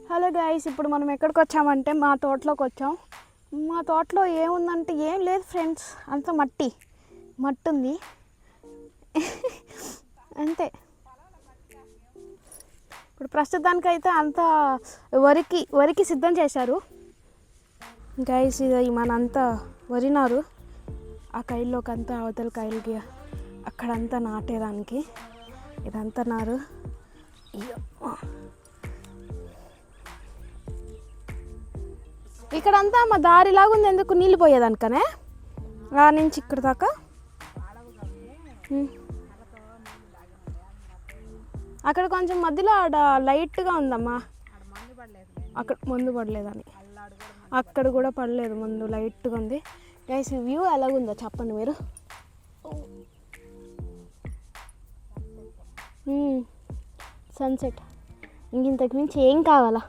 Hello guys, ఇప్పుడు మనం ఎక్కడికి వచ్చామంటే మా తోటలోకి వచ్చాం. మా తోటలో ఏముందంటే ఏం లేదు ఫ్రెండ్స్, అంత మట్టి ఉంది అంతే. ఇప్పుడు ప్రస్తుతానికైతే అంతా వరికి సిద్ధం చేశారు గైస్. ఇది మనంతా వరినారు ఆ కైల్లోకి అంతా, అవతల కైలుకి అక్కడంతా నాటేదానికి ఇదంతా నారు. ఇక్కడంతా మా దారిలాగా ఉంది, ఎందుకు నీళ్ళు పోయేదానికనే ఆ నుంచి ఇక్కడ దాకా. అక్కడ కొంచెం మధ్యలో ఆడ లైట్గా ఉందమ్మా, అక్కడ మందు పడలేదని. అక్కడ కూడా పడలేదు మందు, లైట్గా ఉంది. గైస్ వ్యూ ఎలాగుందో చెప్పండి మీరు. సన్సెట్ ఇంతకు మించి ఏం కావాలా.